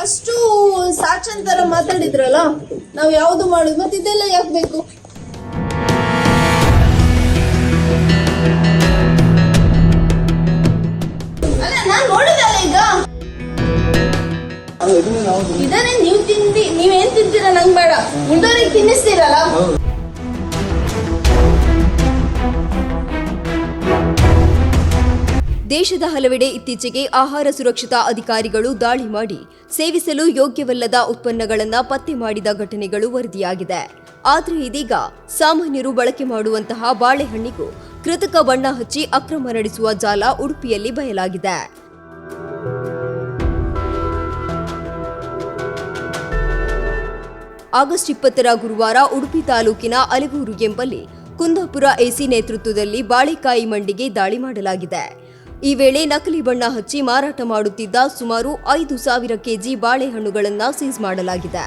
ಅಷ್ಟು ಸಾಚನ್ ತರ ಮಾತಾಡಿದ್ರಲ್ಲ, ನಾವ್ ಯಾವ್ದು ಮಾಡುದು ಮತ್ತೆ ಇದೆಲ್ಲ ಯಾಕೆ ಬೇಕು? ಅಲ್ಲ ನಾನ್ ನೋಡಿದಲ್ಲ ಈಗ ಇದನ್ನೇ ನೀವೇನ್ ತಿಂತೀರಾ ನಂಗ್ ಬೇಡ, ಉಂಡೋರಿಗೆ ತಿನ್ನಿಸ್ತೀರಲ್ಲ. ದೇಶದ ಹಲವೆಡೆ ಇತ್ತೀಚೆಗೆ ಆಹಾರ ಸುರಕ್ಷತಾ ಅಧಿಕಾರಿಗಳು ದಾಳಿ ಮಾಡಿ ಸೇವಿಸಲು ಯೋಗ್ಯವಲ್ಲದ ಉತ್ಪನ್ನಗಳನ್ನು ಪತ್ತೆ ಮಾಡಿದ ಘಟನೆಗಳು ವರದಿಯಾಗಿದೆ. ಆದರೆ ಇದೀಗ ಸಾಮಾನ್ಯರು ಬಳಕೆ ಮಾಡುವಂತಹ ಬಾಳೆಹಣ್ಣಿಗೂ ಕೃತಕ ಬಣ್ಣ ಹಚ್ಚಿ ಅಕ್ರಮ ನಡೆಸುವ ಜಾಲ ಉಡುಪಿಯಲ್ಲಿ ಬಯಲಾಗಿದೆ. ಆಗಸ್ಟ್ 20ರ ಗುರುವಾರ ಉಡುಪಿ ತಾಲೂಕಿನ ಅಲೆಗೂರು ಎಂಬಲ್ಲಿ ಕುಂದಾಪುರ ಎಸಿ ನೇತೃತ್ವದಲ್ಲಿ ಬಾಳೆಕಾಯಿ ಮಂಡಿಗೆ ದಾಳಿ ಮಾಡಲಾಗಿದೆ. ಈ ವೇಳೆ ನಕಲಿ ಬಣ್ಣ ಹಚ್ಚಿ ಮಾರಾಟ ಮಾಡುತ್ತಿದ್ದ ಸುಮಾರು 5,000 ಕೆಜಿ ಬಾಳೆಹಣ್ಣುಗಳನ್ನು ಸೀಸ್ ಮಾಡಲಾಗಿದೆ.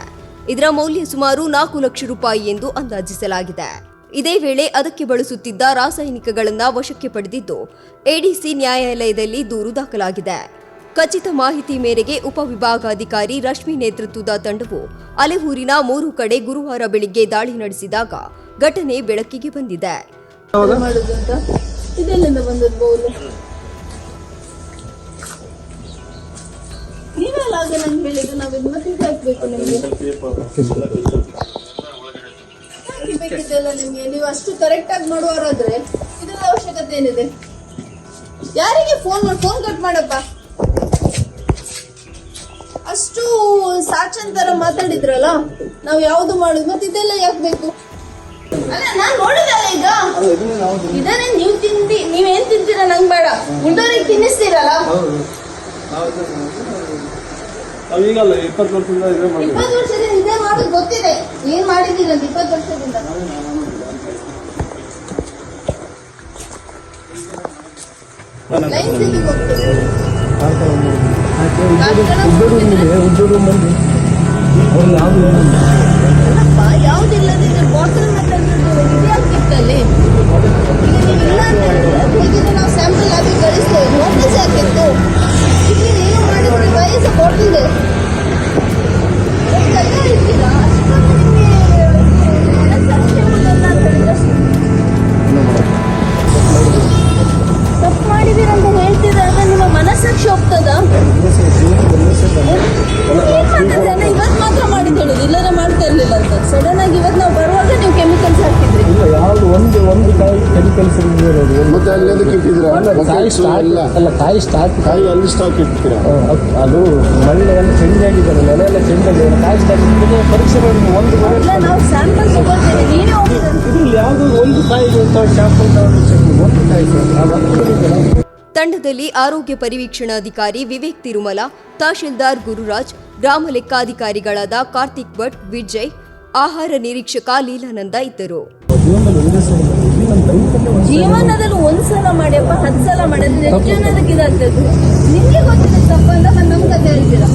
ಇದರ ಮೌಲ್ಯ ಸುಮಾರು 4 ಲಕ್ಷ ರೂಪಾಯಿ ಎಂದು ಅಂದಾಜಿಸಲಾಗಿದೆ. ಇದೇ ವೇಳೆ ಅದಕ್ಕೆ ಬಳಸುತ್ತಿದ್ದ ರಾಸಾಯನಿಕಗಳನ್ನು ವಶಕ್ಕೆ ಪಡೆದಿದ್ದು ಎಡಿಸಿ ನ್ಯಾಯಾಲಯದಲ್ಲಿ ದೂರು ದಾಖಲಾಗಿದೆ. ಖಚಿತ ಮಾಹಿತಿ ಮೇರೆಗೆ ಉಪವಿಭಾಗಾಧಿಕಾರಿ ರಶ್ಮಿ ನೇತೃತ್ವದ ತಂಡವು ಅಲೆಗೂರಿನ 3 ಕಡೆ ಗುರುವಾರ ಬೆಳಿಗ್ಗೆ ದಾಳಿ ನಡೆಸಿದಾಗ ಘಟನೆ ಬೆಳಕಿಗೆ ಬಂದಿದೆ. ನೀವೆಲ್ಲ ಆಗ ನಂಗೆ ಹೇಳಿದ್ದು ನಾವಿದ್ ಮತ್ತೆ ಹಾಕ್ಬೇಕು ನಿಮ್ಗೆ ಬೇಕಿದ್ದೆಲ್ಲ ನಿಮ್ಗೆ. ನೀವು ಅಷ್ಟು ಕರೆಕ್ಟ್ ಆಗಿ ಮಾಡುವವರಾದ್ರೆ ಇದರ ಅವಶ್ಯಕತೆ ಏನಿದೆ? ಯಾರಿಗೆ ಫೋನ್ ಕಟ್ ಮಾಡಪ್ಪ. ಅಷ್ಟು ಸಾಚನ್ ತರ ಮಾತಾಡಿದ್ರಲ್ಲ, ನಾವ್ ಯಾವ್ದು ಮಾಡುದು ಮತ್ತೆ ಇದೆಲ್ಲ ಯಾಕೆ ಬೇಕು? ಅಲ್ಲ ನಾನ್ ನೋಡಿದಲ್ಲ ಈಗ ಇದನ್ನೇ ನೀವೇನ್ ತಿಂತೀರಾ ನಂಗ್ ಬೇಡ, ಉಂಡೋರಿಗೆ ತಿನ್ನಿಸ್ತೀರಲ್ಲ. 20 ವರ್ಷದಿಂದ ಇದೇ ಮಾಡೋದು ಗೊತ್ತಿದೆ, ಏನ್ ಮಾಡಿದ್ದೀರ ಅಂತ 20 ವರ್ಷದಿಂದ. ಯಾವ್ದಿಲ್ಲದಿದ್ರೆ ಬಾಟಲ್ ಮತ್ತೆ ಇದೇ ಆಗ್ತಿತ್ತಲ್ಲಿ. ಇಲ್ಲ ಹೇಗಿದ್ರೆ ನಾವು ಸ್ಯಾಂಪಲ್ ಆಗಿ ಕಳಿಸ್ತೇವೆ, ನೋಟಿಸ್ ಹಾಕಿತ್ತು. ಇಲ್ಲಿ ಏನು ಮಾಡಿದ್ರೆ ವಯಸ್ಸು ಬಾಟಲ್ ಇರ್ತೀರಾ? ಅಷ್ಟೊಂದು ತಪ್ಪು ಮಾಡಿದೀರ ಅಂತ ಹೇಳ್ತಿದ್ರಾಗ ನಿಮ್ಮ ಮನಸ್ಸಾಕ್ಷಿ ಹೋಗ್ತದ? ಇವತ್ತು ಮಾತ್ರ ಮಾಡಿದ್ ಹೇಳುದು, ಇಲ್ಲರ ಮಾಡ್ತಾ ಇರ್ಲಿಲ್ಲ ಅಂತ. ಸಡನ್ ಆಗಿ ಇವತ್ತು ನಾವು ಬರುವಾಗ ನೀವು ಕೆಮಿಕಲ್ಸ್ ಹಾಕಿದ್ರಿ. ಯಾವ್ದು ಒಂದು ಕಾಯಿ ಕೆಮಿಕಲ್ಸ್ ಮತ್ತೆ ಅಲ್ಲಿ ಕಾಯಿ ಸ್ಟಾಕ್ ಅಲ್ಲಿ ಸ್ಟಾಕ್ ಇಟ್ಟಿದ್ದೀರಾ? ಅದು ಮಣ್ಣೆಲ್ಲ ಚೇಂಜ್ ಆಗಿದ್ದಾರೆ, ನೆಲೆಲ್ಲ ಚೇಂಜ್ ಆಗಿದೆ, ಕಾಯಿ ಸ್ಟಾಕ್ ಇಟ್ಟಿದ್ರೆ ಪರೀಕ್ಷೆ ಮಾಡಿ ಒಂದು ನಾವು ಸ್ಯಾಂಪಲ್ ತಗೊಳ್ತೇವೆ. ನೀನೇ ಹೋಗಿದ್ರೆ ಇದ್ರಲ್ಲಿ ಯಾವ್ದು ಒಂದು ಕಾಯಿ ಸ್ಯಾಂಪಲ್ ಒಂದು ಕಾಯಿ. ತಂಡದಲ್ಲಿ ಆರೋಗ್ಯ ಪರಿವೀಕ್ಷಣಾಧಿಕಾರಿ ವಿವೇಕ್ ತಿರುಮಲ, ತಹಶೀಲ್ದಾರ್ ಗುರುರಾಜ್, ಗ್ರಾಮ ಲೆಕ್ಕಾಧಿಕಾರಿಗಳಾದ ಕಾರ್ತಿಕ್ ಭಟ್, ವಿಜಯ್, ಆಹಾರ ನಿರೀಕ್ಷಕ ಲೀಲಾನಂದ ಇದ್ದರು. ಜೀವನದಲ್ಲಿ ಒಂದ್ಸಲ ಮಾಡ್ಯಪ್ಪ, 10 ಸಲ ಮಾಡಿದ್ರೆ ಎಷ್ಟು ಜನದಕ್ಕೆ ಇದಾಗ್ತದೆ. ನಿಮ್ಗೆ ಗೊತ್ತಿದೆ ತಪ್ಪಂತ ನಮ್ಗೆ ಹೇಳ್ತೀರಾ?